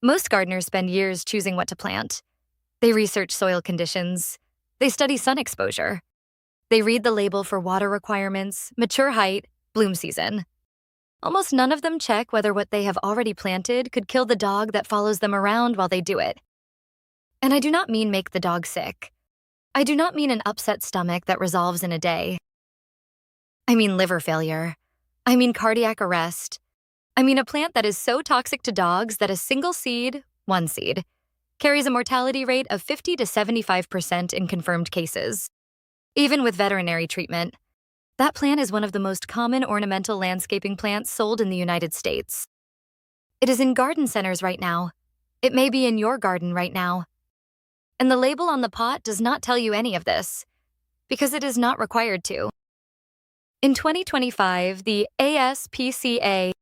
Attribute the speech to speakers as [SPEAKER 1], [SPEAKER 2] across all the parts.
[SPEAKER 1] Most gardeners spend years choosing what to plant. They research soil conditions. They study sun exposure. They read the label for water requirements, mature height, bloom season. Almost none of them check whether what they have already planted could kill the dog that follows them around while they do it. And I do not mean make the dog sick. I do not mean an upset stomach that resolves in a day. I mean liver failure. I mean cardiac arrest. I mean a plant that is so toxic to dogs that a single seed, one seed, carries a mortality rate of 50 to 75% in confirmed cases. Even with veterinary treatment, that plant is one of the most common ornamental landscaping plants sold in the United States. It is in garden centers right now. It may be in your garden right now. And the label on the pot does not tell you any of this, because it is not required to. In 2025, the ASPCA,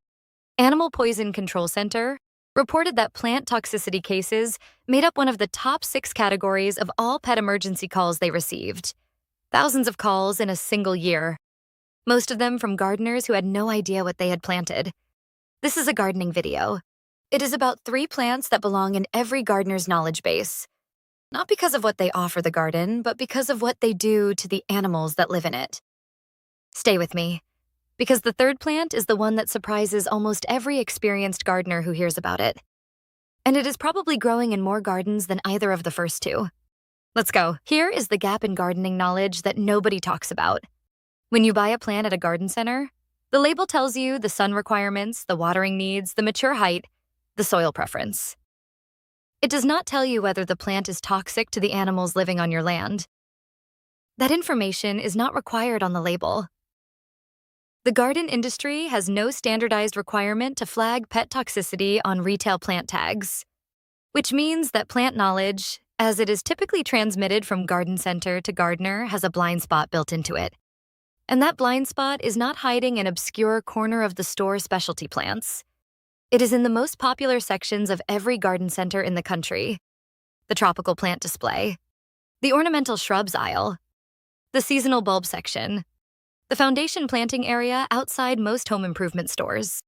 [SPEAKER 1] Animal Poison Control Center, reported that plant toxicity cases made up one of the top 6 categories of all pet emergency calls they received. Thousands of calls in a single year. Most of them from gardeners who had no idea what they had planted. This is a gardening video. It is about 3 plants that belong in every gardener's knowledge base. Not because of what they offer the garden, but because of what they do to the animals that live in it. Stay with me, because the third plant is the one that surprises almost every experienced gardener who hears about it. And it is probably growing in more gardens than either of the first 2. Let's go. Here is the gap in gardening knowledge that nobody talks about. When you buy a plant at a garden center, the label tells you the sun requirements, the watering needs, the mature height, the soil preference. It does not tell you whether the plant is toxic to the animals living on your land. That information is not required on the label. The garden industry has no standardized requirement to flag pet toxicity on retail plant tags, which means that plant knowledge, as it is typically transmitted from garden center to gardener, has a blind spot built into it. And that blind spot is not hiding in obscure corner of the store specialty plants. It is in the most popular sections of every garden center in the country. The tropical plant display, the ornamental shrubs aisle, the seasonal bulb section, the foundation planting area outside most home improvement stores.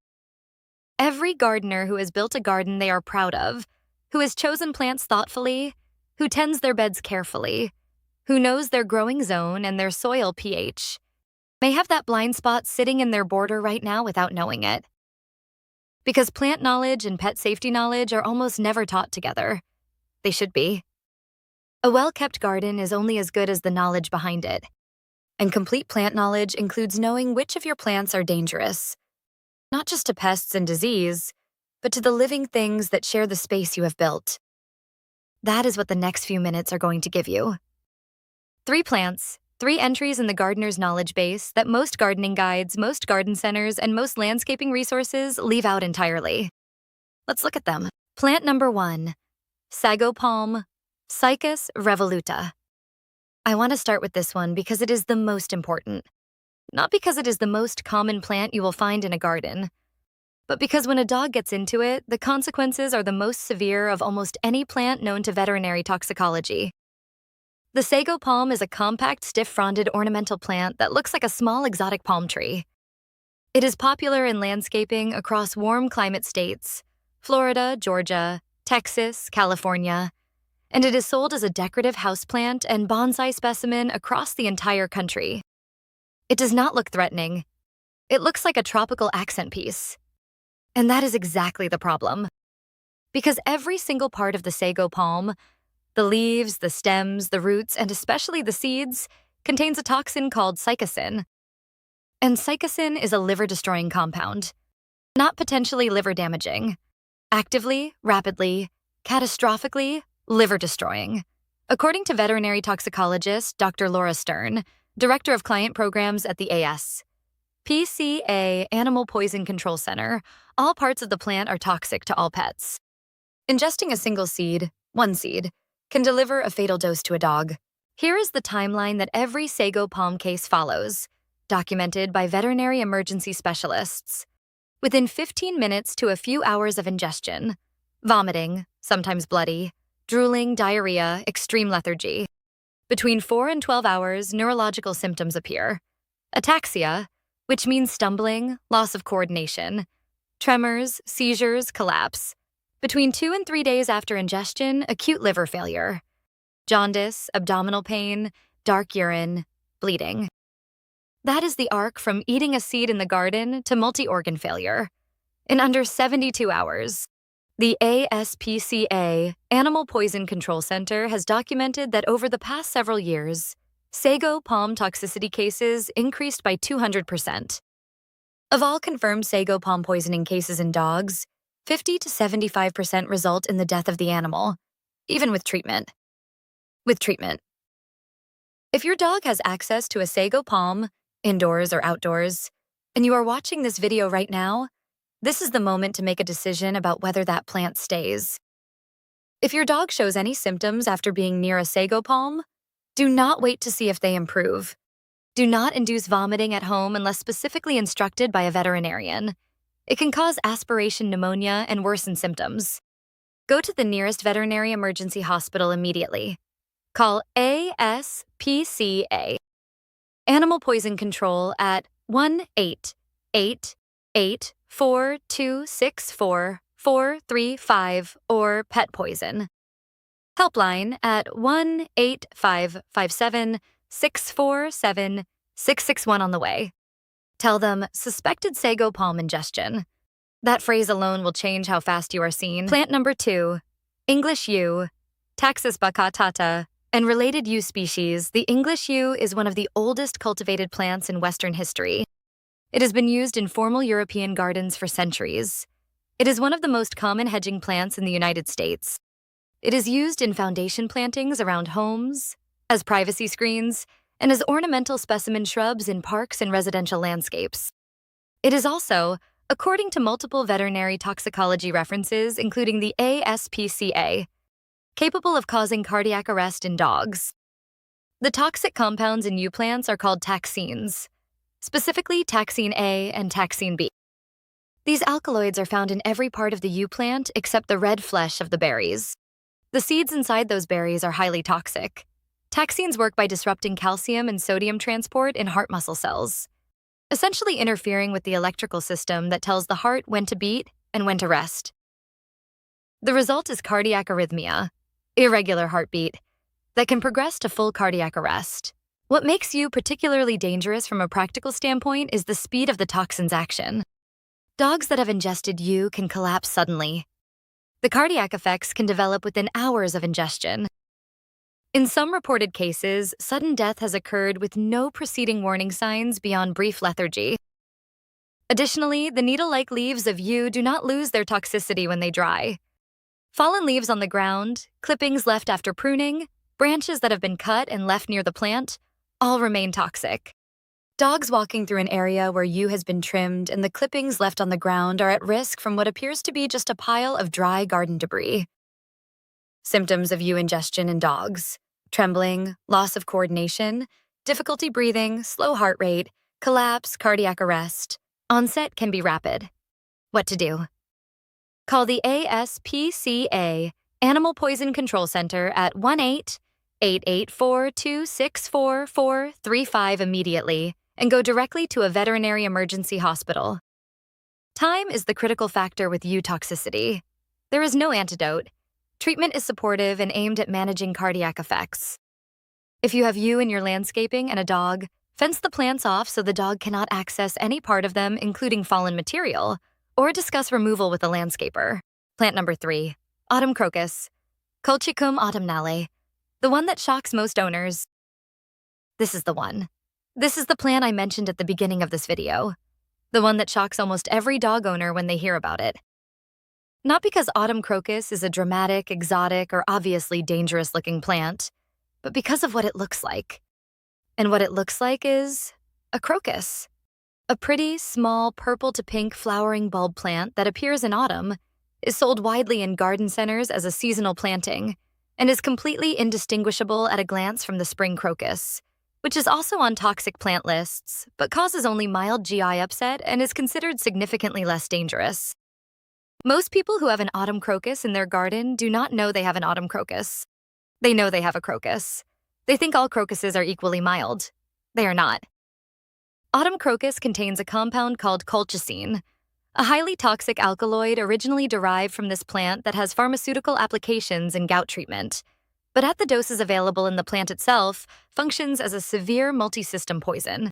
[SPEAKER 1] Every gardener who has built a garden they are proud of, who has chosen plants thoughtfully, who tends their beds carefully, who knows their growing zone and their soil pH, may have that blind spot sitting in their border right now without knowing it. Because plant knowledge and pet safety knowledge are almost never taught together. They should be. A well-kept garden is only as good as the knowledge behind it. And complete plant knowledge includes knowing which of your plants are dangerous, not just to pests and disease, but to the living things that share the space you have built. That is what the next few minutes are going to give you. 3 plants, 3 entries in the gardener's knowledge base that most gardening guides, most garden centers, and most landscaping resources leave out entirely. Let's look at them. Plant number 1, sago palm, Cycas revoluta. I want to start with this one because it is the most important. Not because it is the most common plant you will find in a garden, but because when a dog gets into it, the consequences are the most severe of almost any plant known to veterinary toxicology. The sago palm is a compact, stiff-fronded ornamental plant that looks like a small exotic palm tree. It is popular in landscaping across warm climate states, Florida, Georgia, Texas, California, and it is sold as a decorative houseplant and bonsai specimen across the entire country. It does not look threatening. It looks like a tropical accent piece. And that is exactly the problem. Because every single part of the sago palm, the leaves, the stems, the roots, and especially the seeds, contains a toxin called cycacin. And cycacin is a liver-destroying compound. Not potentially liver-damaging. Actively, rapidly, catastrophically, liver-destroying. According to veterinary toxicologist Dr. Laura Stern, Director of Client Programs at the ASPCA Animal Poison Control Center, all parts of the plant are toxic to all pets. Ingesting a single seed, one seed, can deliver a fatal dose to a dog. Here is the timeline that every sago palm case follows, documented by veterinary emergency specialists. Within 15 minutes to a few hours of ingestion, vomiting, sometimes bloody, drooling, diarrhea, extreme lethargy. Between 4 and 12 hours, neurological symptoms appear. Ataxia, which means stumbling, loss of coordination, tremors, seizures, collapse. Between 2 and 3 days after ingestion, acute liver failure, jaundice, abdominal pain, dark urine, bleeding. That is the arc from eating a seed in the garden to multi-organ failure in under 72 hours. The ASPCA, Animal Poison Control Center, has documented that over the past several years, sago palm toxicity cases increased by 200%. Of all confirmed sago palm poisoning cases in dogs, 50 to 75% result in the death of the animal, even with treatment. If your dog has access to a sago palm, indoors or outdoors, and you are watching this video right now, this is the moment to make a decision about whether that plant stays. If your dog shows any symptoms after being near a sago palm, do not wait to see if they improve. Do not induce vomiting at home unless specifically instructed by a veterinarian. It can cause aspiration pneumonia and worsen symptoms. Go to the nearest veterinary emergency hospital immediately. Call ASPCA, Animal Poison Control, at 1-888-4264-435 or Pet Poison. Helpline at 1-8557-647-661 on the way. Tell them suspected sago palm ingestion. That phrase alone will change how fast you are seen. Plant number 2, English yew, Taxus baccatata, and related yew species. The English yew is one of the oldest cultivated plants in Western history. It has been used in formal European gardens for centuries. It is one of the most common hedging plants in the United States. It is used in foundation plantings around homes, as privacy screens, and as ornamental specimen shrubs in parks and residential landscapes. It is also, according to multiple veterinary toxicology references, including the ASPCA, capable of causing cardiac arrest in dogs. The toxic compounds in yew plants are called taxines, specifically taxine A and taxine B. These alkaloids are found in every part of the yew plant except the red flesh of the berries. The seeds inside those berries are highly toxic. Taxines work by disrupting calcium and sodium transport in heart muscle cells, essentially interfering with the electrical system that tells the heart when to beat and when to rest. The result is cardiac arrhythmia, irregular heartbeat, that can progress to full cardiac arrest. What makes yew particularly dangerous from a practical standpoint is the speed of the toxin's action. Dogs that have ingested yew can collapse suddenly. The cardiac effects can develop within hours of ingestion. In some reported cases, sudden death has occurred with no preceding warning signs beyond brief lethargy. Additionally, the needle-like leaves of yew do not lose their toxicity when they dry. Fallen leaves on the ground, clippings left after pruning, branches that have been cut and left near the plant, all remain toxic. Dogs walking through an area where yew has been trimmed and the clippings left on the ground are at risk from what appears to be just a pile of dry garden debris. Symptoms of yew ingestion in dogs: trembling, loss of coordination, difficulty breathing, slow heart rate, collapse, cardiac arrest. Onset can be rapid. What to do? Call the ASPCA, Animal Poison Control Center, at 1-888-4264-435 immediately and go directly to a veterinary emergency hospital. Time is the critical factor with yew toxicity. There is no antidote. Treatment is supportive and aimed at managing cardiac effects. If you have yew in your landscaping and a dog, fence the plants off so the dog cannot access any part of them, including fallen material, or discuss removal with a landscaper. Plant number 3, autumn crocus, Colchicum autumnale, the one that shocks most owners. This is the one. This is the plant I mentioned at the beginning of this video, the one that shocks almost every dog owner when they hear about it. Not because autumn crocus is a dramatic, exotic, or obviously dangerous-looking plant, but because of what it looks like. And what it looks like is a crocus. A pretty, small, purple to pink flowering bulb plant that appears in autumn, is sold widely in garden centers as a seasonal planting, and is completely indistinguishable at a glance from the spring crocus, which is also on toxic plant lists, but causes only mild GI upset and is considered significantly less dangerous. Most people who have an autumn crocus in their garden do not know they have an autumn crocus. They know they have a crocus. They think all crocuses are equally mild. They are not. Autumn crocus contains a compound called colchicine, a highly toxic alkaloid originally derived from this plant that has pharmaceutical applications in gout treatment, but at the doses available in the plant itself, functions as a severe multisystem poison.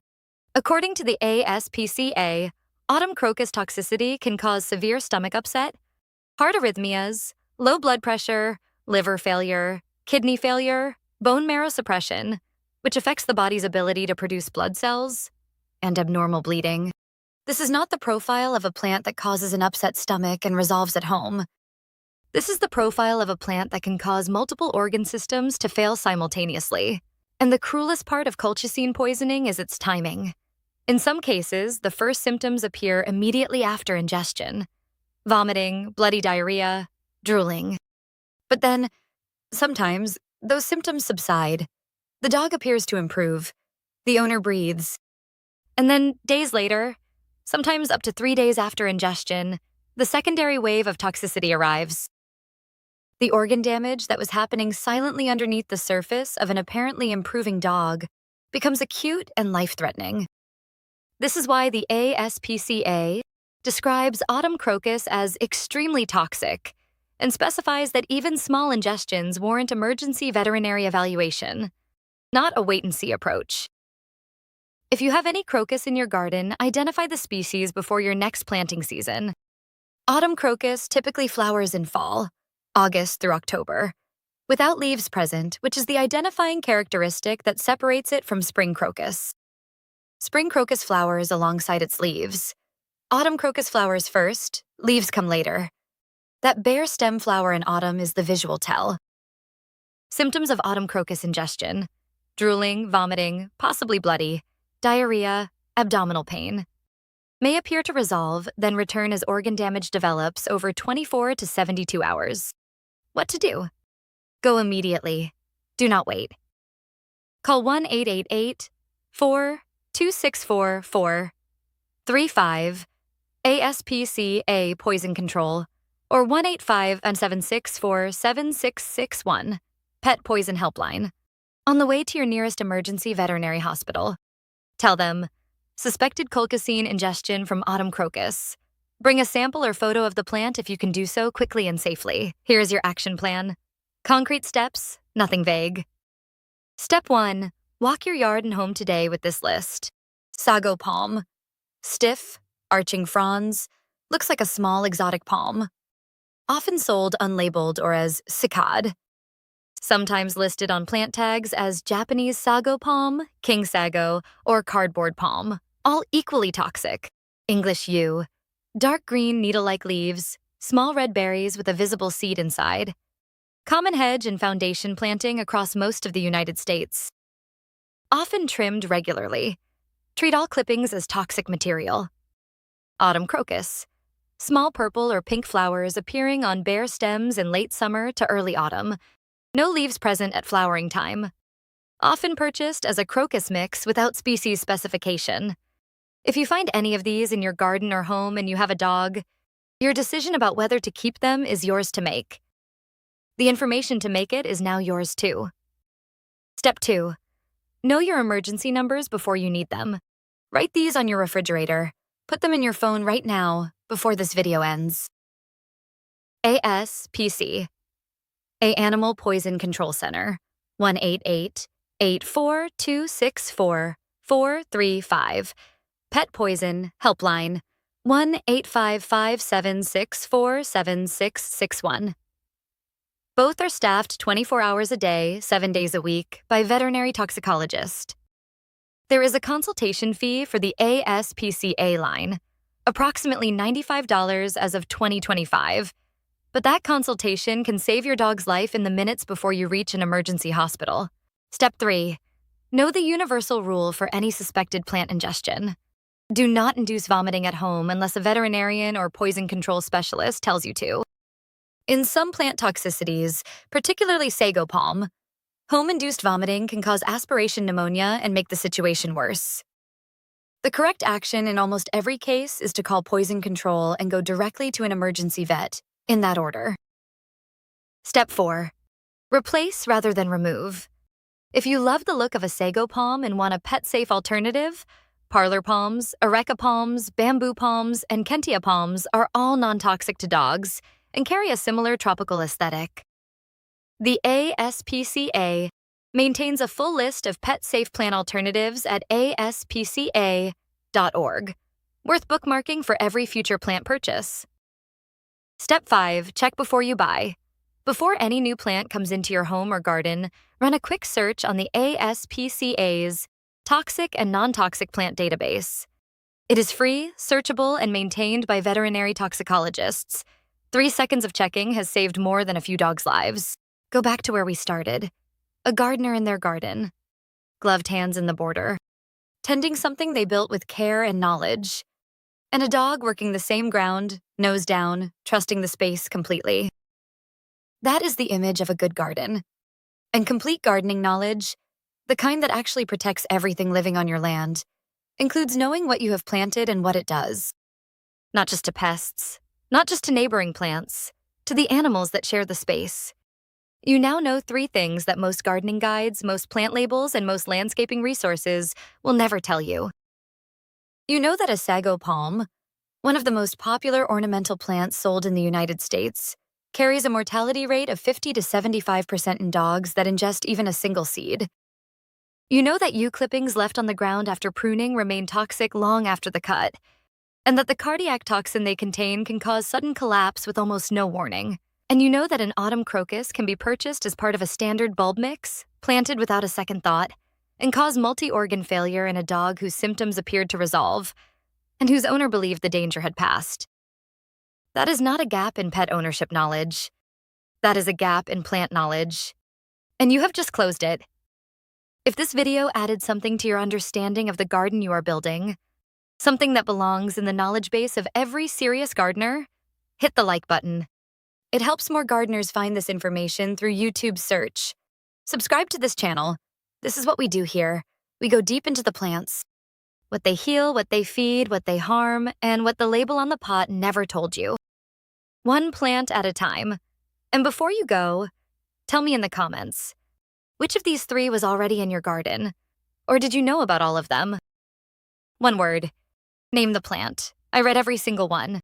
[SPEAKER 1] According to the ASPCA, autumn crocus toxicity can cause severe stomach upset, heart arrhythmias, low blood pressure, liver failure, kidney failure, bone marrow suppression, which affects the body's ability to produce blood cells, and abnormal bleeding. This is not the profile of a plant that causes an upset stomach and resolves at home. This is the profile of a plant that can cause multiple organ systems to fail simultaneously. And the cruelest part of colchicine poisoning is its timing. In some cases, the first symptoms appear immediately after ingestion: vomiting, bloody diarrhea, drooling. But then, sometimes, those symptoms subside. The dog appears to improve. The owner breathes. And then, days later, sometimes up to 3 days after ingestion, the secondary wave of toxicity arrives. The organ damage that was happening silently underneath the surface of an apparently improving dog becomes acute and life-threatening. This is why the ASPCA describes autumn crocus as extremely toxic and specifies that even small ingestions warrant emergency veterinary evaluation, not a wait-and-see approach. If you have any crocus in your garden, identify the species before your next planting season. Autumn crocus typically flowers in fall, August through October, without leaves present, which is the identifying characteristic that separates it from spring crocus. Spring crocus flowers alongside its leaves. Autumn crocus flowers first, leaves come later. That bare stem flower in autumn is the visual tell. Symptoms of autumn crocus ingestion: drooling, vomiting, possibly bloody, diarrhea, abdominal pain. May appear to resolve, then return as organ damage develops over 24 to 72 hours. What to do? Go immediately. Do not wait. Call 1-888-4-264-435 ASPCA Poison Control or 1-855-764-7661 Pet Poison Helpline on the way to your nearest emergency veterinary hospital. Tell them, suspected colchicine ingestion from autumn crocus. Bring a sample or photo of the plant if you can do so quickly and safely. Here's your action plan. Concrete steps, nothing vague. Step 1. Walk your yard and home today with this list. Sago palm. Stiff, arching fronds, looks like a small exotic palm. Often sold unlabeled or as cycad. Sometimes listed on plant tags as Japanese sago palm, king sago, or cardboard palm, all equally toxic. English yew. Dark green needle-like leaves, small red berries with a visible seed inside. Common hedge and foundation planting across most of the United States. Often trimmed regularly. Treat all clippings as toxic material. Autumn crocus. Small purple or pink flowers appearing on bare stems in late summer to early autumn. No leaves present at flowering time. Often purchased as a crocus mix without species specification. If you find any of these in your garden or home and you have a dog, your decision about whether to keep them is yours to make. The information to make it is now yours too. Step 2. Know your emergency numbers before you need them. Write these on your refrigerator. Put them in your phone right now before this video ends. ASPC, A Animal Poison Control Center, 1-888-842-64-435. Pet Poison Helpline, 1-855-764-7661. Both are staffed 24 hours a day, 7 days a week by veterinary toxicologists. There is a consultation fee for the ASPCA line, approximately $95 as of 2025, but that consultation can save your dog's life in the minutes before you reach an emergency hospital. Step 3. Know the universal rule for any suspected plant ingestion. Do not induce vomiting at home unless a veterinarian or poison control specialist tells you to. In some plant toxicities, particularly sago palm, home-induced vomiting can cause aspiration pneumonia and make the situation worse. The correct action in almost every case is to call poison control and go directly to an emergency vet, in that order. Step 4. Replace rather than remove. If you love the look of a sago palm and want a pet-safe alternative, Parlor palms, areca palms, bamboo palms, and kentia palms are all non-toxic to dogs and carry a similar tropical aesthetic. The ASPCA maintains a full list of pet-safe plant alternatives at aspca.org, worth bookmarking for every future plant purchase. Step 5. Check before you buy. Before any new plant comes into your home or garden, run a quick search on the ASPCA's Toxic and Non-Toxic Plant Database. It is free, searchable, and maintained by veterinary toxicologists. 3 seconds of checking has saved more than a few dogs' lives. Go back to where we started. A gardener in their garden. Gloved hands in the border. Tending something they built with care and knowledge. And a dog working the same ground, nose down, trusting the space completely. That is the image of a good garden. And complete gardening knowledge, the kind that actually protects everything living on your land, includes knowing what you have planted and what it does. Not just to pests, not just to neighboring plants, to the animals that share the space. You now know 3 things that most gardening guides, most plant labels, and most landscaping resources will never tell you. You know that a sago palm, one of the most popular ornamental plants sold in the United States, carries a mortality rate of 50 to 75% in dogs that ingest even a single seed. You know that yew clippings left on the ground after pruning remain toxic long after the cut, and that the cardiac toxin they contain can cause sudden collapse with almost no warning. And you know that an autumn crocus can be purchased as part of a standard bulb mix, planted without a second thought, and cause multi-organ failure in a dog whose symptoms appeared to resolve, and whose owner believed the danger had passed. That is not a gap in pet ownership knowledge. That is a gap in plant knowledge. And you have just closed it. If this video added something to your understanding of the garden you are building, something that belongs in the knowledge base of every serious gardener, hit the like button. It helps more gardeners find this information through YouTube's search. Subscribe to this channel. This is what we do here. We go deep into the plants. What they heal, what they feed, what they harm, and what the label on the pot never told you. One plant at a time. And before you go, tell me in the comments, which of these 3 was already in your garden? Or did you know about all of them? One word. Name the plant. I read every single one.